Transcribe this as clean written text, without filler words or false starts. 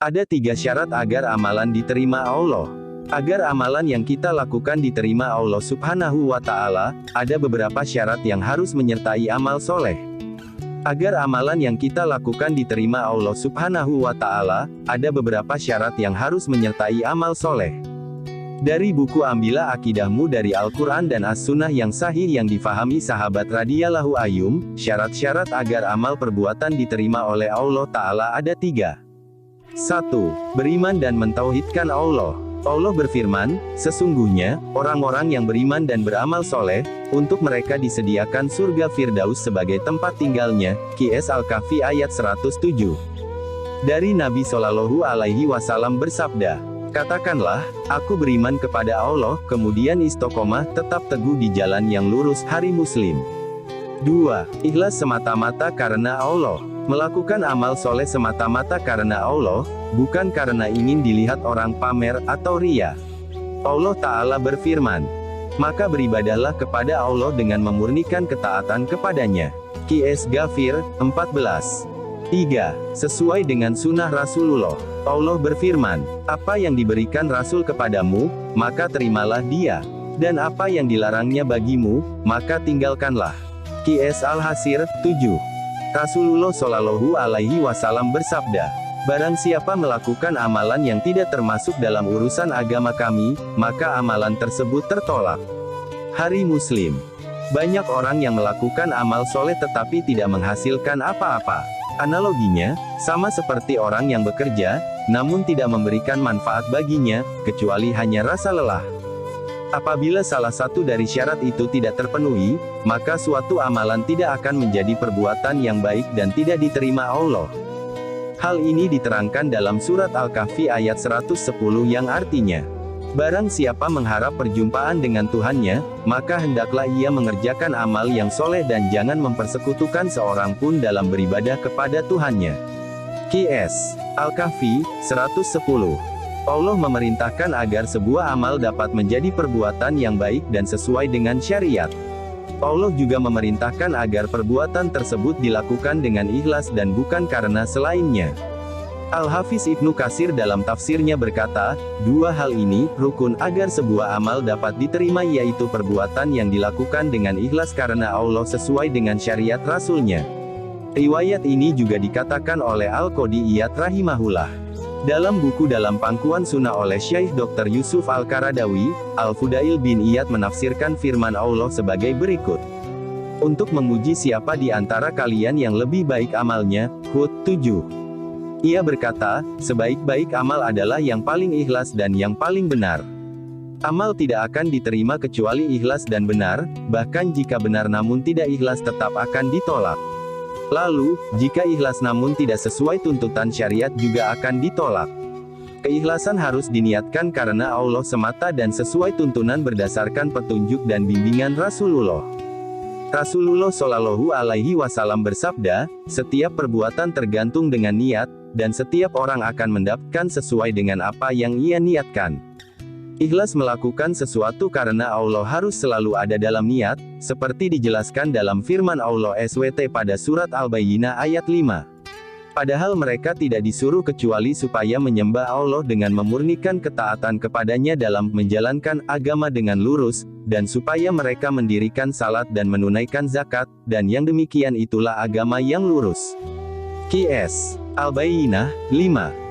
Ada 3 syarat agar amalan diterima Allah. Agar amalan yang kita lakukan diterima Allah Subhanahu wa Ta'ala, ada beberapa syarat yang harus menyertai amal soleh. Agar amalan yang kita lakukan diterima Allah Subhanahu wa Ta'ala, ada beberapa syarat yang harus menyertai amal soleh. Dari buku Ambillah Akidahmu dari Al-Quran dan As-Sunnah yang sahih yang difahami sahabat radhiyallahu anhum, syarat-syarat agar amal perbuatan diterima oleh Allah Ta'ala ada 3. 1. Beriman dan mentauhidkan Allah. Allah berfirman, sesungguhnya, orang-orang yang beriman dan beramal soleh, untuk mereka disediakan surga Firdaus sebagai tempat tinggalnya. QS Al-Kahfi ayat 107. Dari Nabi Shallallahu Alaihi Wasallam bersabda, katakanlah, aku beriman kepada Allah, kemudian istiqomah, tetap teguh di jalan yang lurus. Hari Muslim. 2. Ikhlas semata-mata karena Allah. Melakukan amal soleh semata-mata karena Allah, bukan karena ingin dilihat orang pamer atau riya. Allah Ta'ala berfirman, maka beribadahlah kepada Allah dengan memurnikan ketaatan kepadanya. QS Ghafir, 14. 3. Sesuai dengan sunnah Rasulullah. Allah berfirman, apa yang diberikan Rasul kepadamu, maka terimalah dia. Dan apa yang dilarangnya bagimu, maka tinggalkanlah. QS Al-Hasir, 7. Rasulullah Shallallahu Alaihi Wasallam bersabda, barang siapa melakukan amalan yang tidak termasuk dalam urusan agama kami, maka amalan tersebut tertolak. Hari Muslim. Banyak orang yang melakukan amal soleh tetapi tidak menghasilkan apa-apa. Analoginya, sama seperti orang yang bekerja, namun tidak memberikan manfaat baginya, kecuali hanya rasa lelah. Apabila salah satu dari syarat itu tidak terpenuhi, maka suatu amalan tidak akan menjadi perbuatan yang baik dan tidak diterima Allah. Hal ini diterangkan dalam surat Al-Kahfi ayat 110 yang artinya, barang siapa mengharap perjumpaan dengan Tuhannya, maka hendaklah ia mengerjakan amal yang soleh dan jangan mempersekutukan seorang pun dalam beribadah kepada Tuhannya. QS Al-Kahfi 110. Allah memerintahkan agar sebuah amal dapat menjadi perbuatan yang baik dan sesuai dengan syariat. Allah juga memerintahkan agar perbuatan tersebut dilakukan dengan ikhlas dan bukan karena selainnya. Al-Hafiz Ibnu Katsir dalam tafsirnya berkata, dua hal ini, rukun agar sebuah amal dapat diterima yaitu perbuatan yang dilakukan dengan ikhlas karena Allah sesuai dengan syariat Rasulnya. Riwayat ini juga dikatakan oleh Al-Qodiyat rahimahullah. Dalam buku Dalam Pangkuan Sunnah oleh Syekh Dr. Yusuf Al-Qaradawi, Al-Fudail bin Iyad menafsirkan firman Allah sebagai berikut. Untuk menguji siapa di antara kalian yang lebih baik amalnya, Hud 7. Ia berkata, sebaik-baik amal adalah yang paling ikhlas dan yang paling benar. Amal tidak akan diterima kecuali ikhlas dan benar, bahkan jika benar namun tidak ikhlas tetap akan ditolak. Lalu, jika ikhlas namun tidak sesuai tuntutan syariat juga akan ditolak. Keikhlasan harus diniatkan karena Allah semata dan sesuai tuntunan berdasarkan petunjuk dan bimbingan Rasulullah. Rasulullah Shallallahu Alaihi Wasallam bersabda, setiap perbuatan tergantung dengan niat, dan setiap orang akan mendapatkan sesuai dengan apa yang ia niatkan. Ikhlas melakukan sesuatu karena Allah harus selalu ada dalam niat, seperti dijelaskan dalam firman Allah SWT pada surat Al-Bayyinah ayat 5. Padahal mereka tidak disuruh kecuali supaya menyembah Allah dengan memurnikan ketaatan kepadanya dalam menjalankan agama dengan lurus, dan supaya mereka mendirikan salat dan menunaikan zakat, dan yang demikian itulah agama yang lurus. QS Al-Bayyinah 5.